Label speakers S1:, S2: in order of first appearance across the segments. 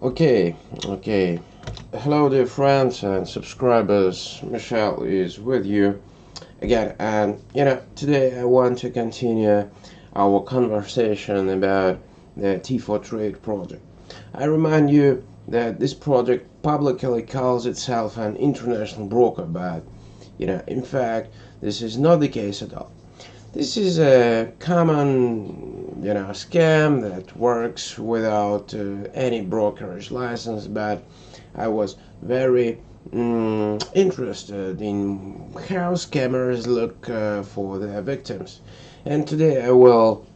S1: Okay. Hello, dear friends and subscribers. Michelle is with you again, and today I want to continue our conversation about the T4Trade project. I remind you that this project publicly calls itself an international broker, but in fact, this is not the case at all. This is a common, scam that works without any brokerage license. But I was very interested in how scammers look for their victims, and today I will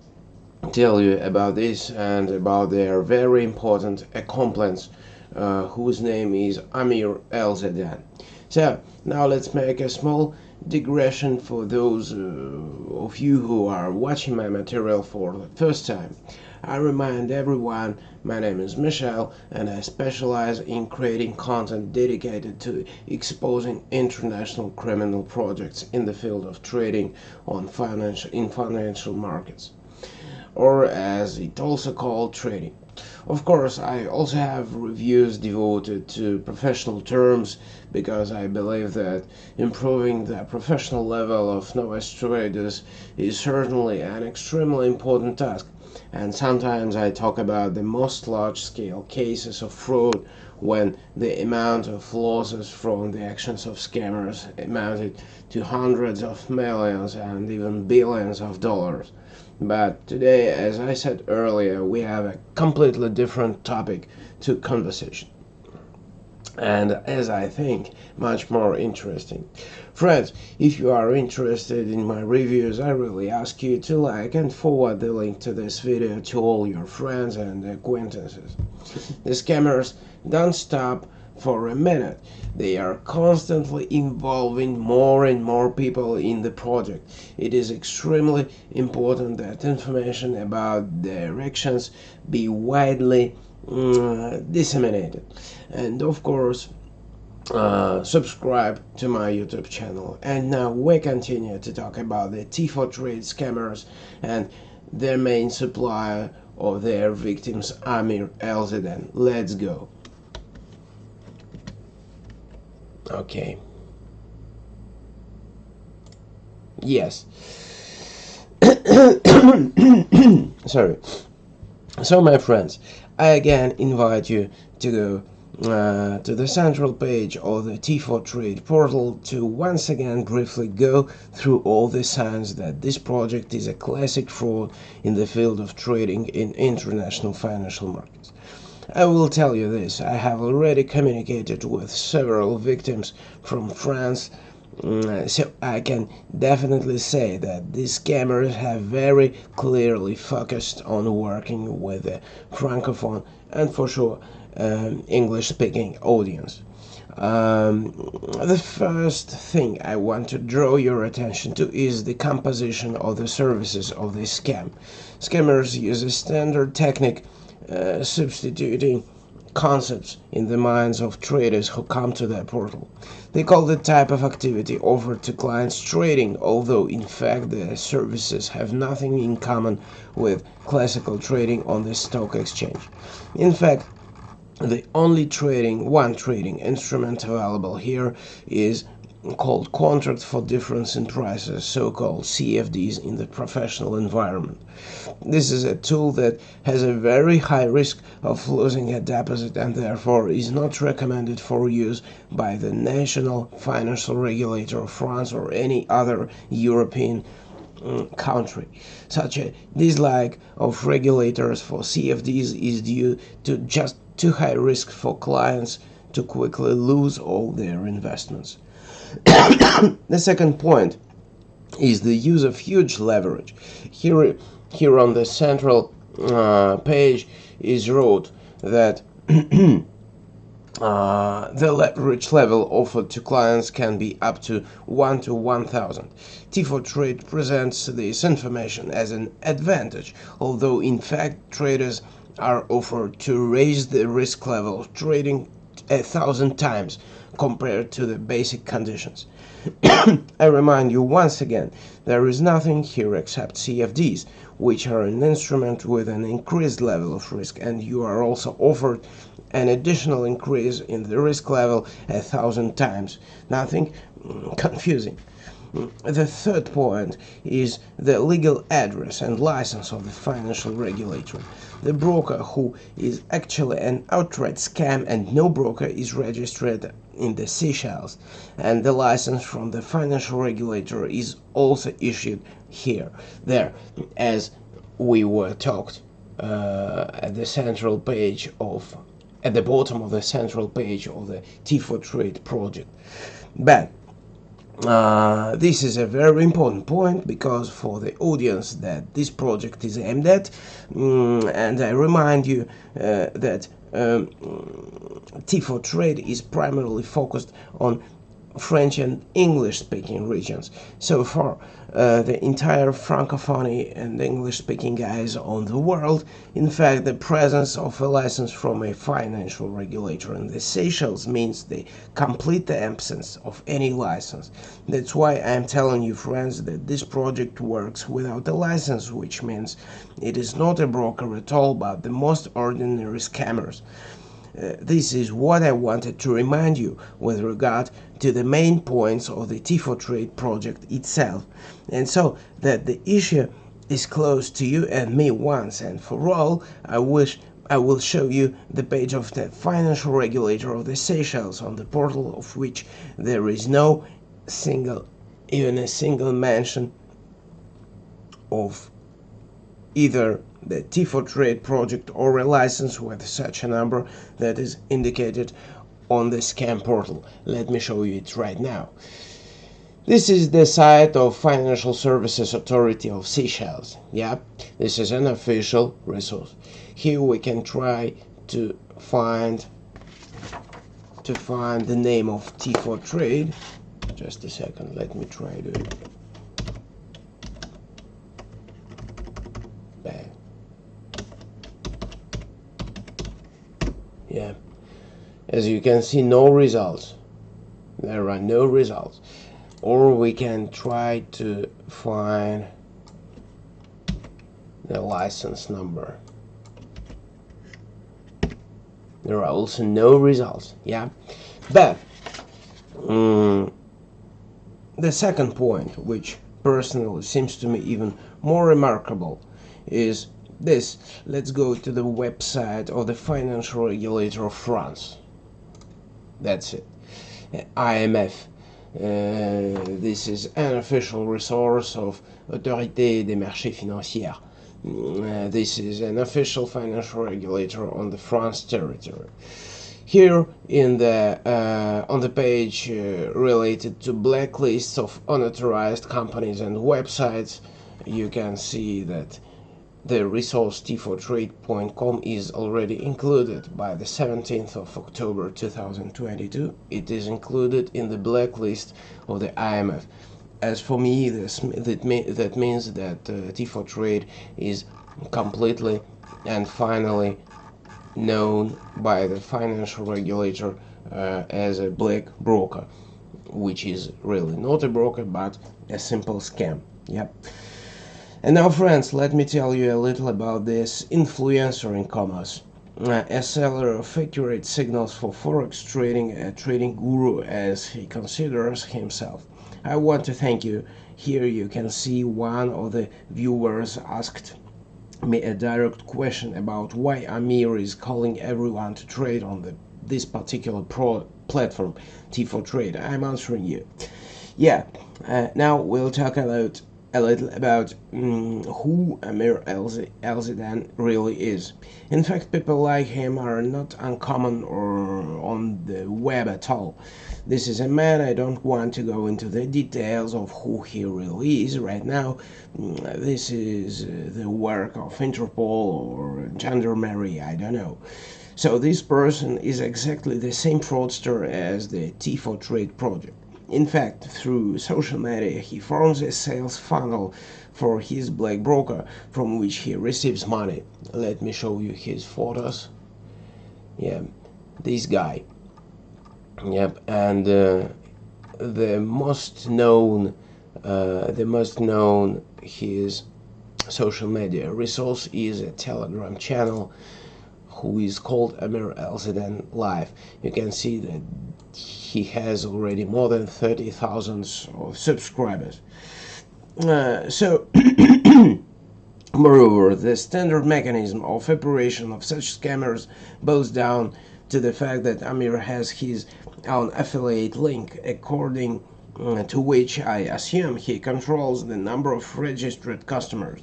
S1: tell you about this and about their very important accomplice, whose name is Amir Al-Zedan. So now let's make a small digression for those of you who are watching my material for the first time. I remind everyone my name is Michelle and I specialize in creating content dedicated to exposing international criminal projects in the field of trading in financial markets, or as it also called trading. Of course, I also have reviews devoted to professional terms because I believe that improving the professional level of novice traders is certainly an extremely important task. And sometimes I talk about the most large-scale cases of fraud when the amount of losses from the actions of scammers amounted to hundreds of millions and even billions of dollars. But today, as I said earlier, we have a completely different topic to conversation. And as I think, much more interesting. Friends, if you are interested in my reviews, I really ask you to like and forward the link to this video to all your friends and acquaintances. The scammers don't stop for a minute. They are constantly involving more and more people in the project. It is extremely important that information about their actions be widely disseminated. And of course, subscribe to my YouTube channel. And now we continue to talk about the T4Trade scammers and their main supplier of their victims, Amir Al-Zedan. Let's go. Okay. Yes. Sorry. So, my friends, I again invite you to go to the central page of the T4Trade portal to once again briefly go through all the signs that this project is a classic fraud in the field of trading in international financial markets. I will tell you this, I have already communicated with several victims from France, so I can definitely say that these scammers have very clearly focused on working with the Francophone and for sure English-speaking audience. The first thing I want to draw your attention to is the composition of the services of this scam. Scammers use a standard technique substituting concepts in the minds of traders who come to their portal. They call the type of activity offered to clients trading, although in fact the services have nothing in common with classical trading on the stock exchange. In fact, the only one trading instrument available here is called contract for difference in prices, so-called CFDs in the professional environment. This is a tool that has a very high risk of losing a deposit and therefore is not recommended for use by the national financial regulator of France or any other European country. Such a dislike of regulators for CFDs is due to just too high risk for clients to quickly lose all their investments. The second point is the use of huge leverage. Here on the central page is wrote that the leverage level offered to clients can be up to 1 to 1000. T4Trade presents this information as an advantage, although in fact traders are offered to raise the risk level of trading 1,000 times compared to the basic conditions. I remind you once again, there is nothing here except CFDs, which are an instrument with an increased level of risk, and you are also offered an additional increase in the risk level 1,000 times. Nothing confusing. The third point is the legal address and license of the financial regulator. The broker who is actually an outright scam, and no broker is registered in the Seychelles, and the license from the financial regulator is also issued there, as we were talked at the central page of, at the bottom of the central page of the T4Trade project. But this is a very important point, because for the audience that this project is aimed at, and I remind you that T4Trade is primarily focused on French and English-speaking regions. So far, the entire Francophonie and English-speaking guys on the world. In fact, the presence of a license from a financial regulator in the Seychelles means the complete absence of any license. That's why I'm telling you, friends, that this project works without a license, which means it is not a broker at all, but the most ordinary scammers. This is what I wanted to remind you with regard to the main points of the T4Trade project itself, and so that the issue is close to you and me once and for all. I will show you the page of the financial regulator of the Seychelles, on the portal of which there is no even a single mention of either the T4Trade project or a license with such a number that is indicated on the scam portal. Let me show you it right now. This is the site of Financial Services Authority of Seychelles. Yeah, this is an official resource. Here we can try to find the name of T4Trade. Just a second, let me try to yeah, as you can see, no results. There are no results. Or we can try to find the license number. There are also no results. Yeah, but the second point, which personally seems to me even more remarkable, is this. Let's go to the website of the financial regulator of France. That's it. AMF. This is an official resource of Autorité des Marchés Financiers. This is an official financial regulator on the France territory. Here in the on the page related to blacklists of unauthorized companies and websites, you can see that the resource T4Trade.com is already included by the 17th of October 2022. It is included in the blacklist of the IMF. As for me, that means that T4Trade is completely and finally known by the financial regulator as a black broker, which is really not a broker but a simple scam. Yep. And now, friends, let me tell you a little about this influencer in commerce, a seller of accurate signals for forex trading, a trading guru as he considers himself. I want to thank you. Here you can see one of the viewers asked me a direct question about why Amir is calling everyone to trade on this particular platform, T4Trade. I'm answering you. Yeah, now we'll talk about a little about who Amir Al-Zedan really is. In fact, people like him are not uncommon or on the web at all. This is a man. I don't want to go into the details of who he really is right now. This is the work of Interpol or Gendarmerie, I don't know. So this person is exactly the same fraudster as the T4Trade project. In fact, through social media, he forms a sales funnel for his black broker from which he receives money. Let me show you his photos. Yeah, this guy. Yep, and the most known his social media resource is a Telegram channel who is called Amir Al-Zedan live. You can see that he has already more than 30,000 subscribers. So moreover, the standard mechanism of operation of such scammers boils down to the fact that Amir has his own affiliate link, according to which I assume he controls the number of registered customers,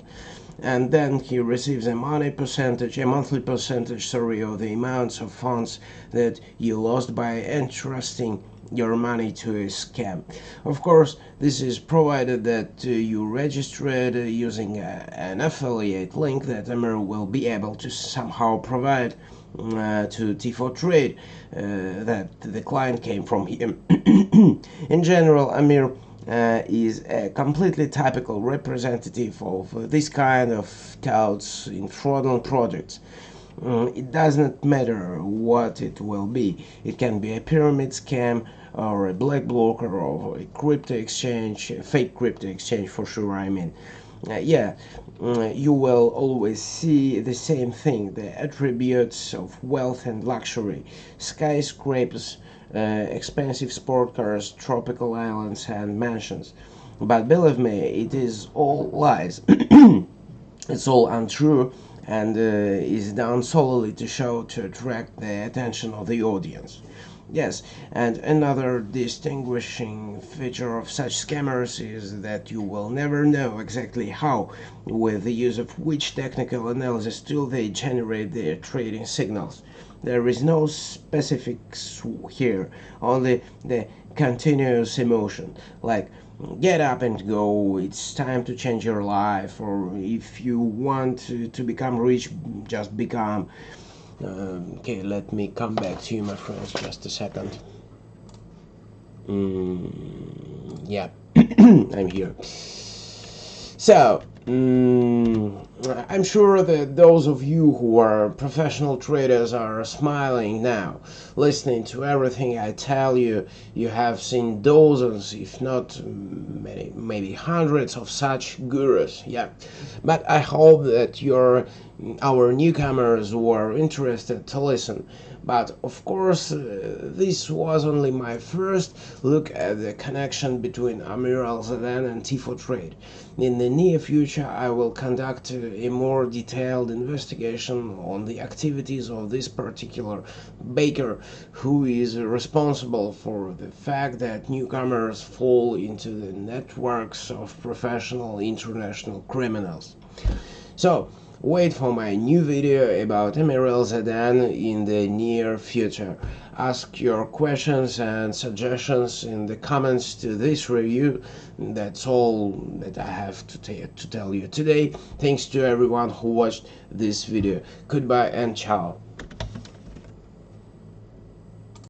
S1: and then he receives a monthly percentage of the amounts of funds that you lost by entrusting your money to a scam. Of course, this is provided that you registered using an affiliate link that Amir will be able to somehow provide to T4Trade, that the client came from him. In general, Amir is a completely typical representative of this kind of touts in fraudulent projects. It does not matter what it will be. It can be a pyramid scam or a black blocker or a crypto exchange, a fake crypto exchange for sure, I mean. You will always see the same thing, the attributes of wealth and luxury: skyscrapers, expensive sport cars, tropical islands and mansions. But believe me, it is all lies. It's all untrue, and is done solely to attract the attention of the audience. Yes, and another distinguishing feature of such scammers is that you will never know exactly how, with the use of which technical analysis tool they generate their trading signals. There is no specifics here, only the continuous emotion, like get up and go, it's time to change your life, or if you want to become rich, just become. Okay, let me come back to you, my friends, just a second. Yeah, I'm here. So, I'm sure that those of you who are professional traders are smiling now, listening to everything I tell you. You have seen dozens, if not many, maybe hundreds of such gurus, yeah. But I hope that our newcomers were interested to listen. But of course, this was only my first look at the connection between Amir Al-Zedan and T4Trade. In the near future, I will conduct a more detailed investigation on the activities of this particular baker, who is responsible for the fact that newcomers fall into the networks of professional international criminals. So, wait for my new video about Amir Al-Zedan in the near future. Ask your questions and suggestions in the comments to this review. That's all that I have to tell you today. Thanks to everyone who watched this video. Goodbye and ciao.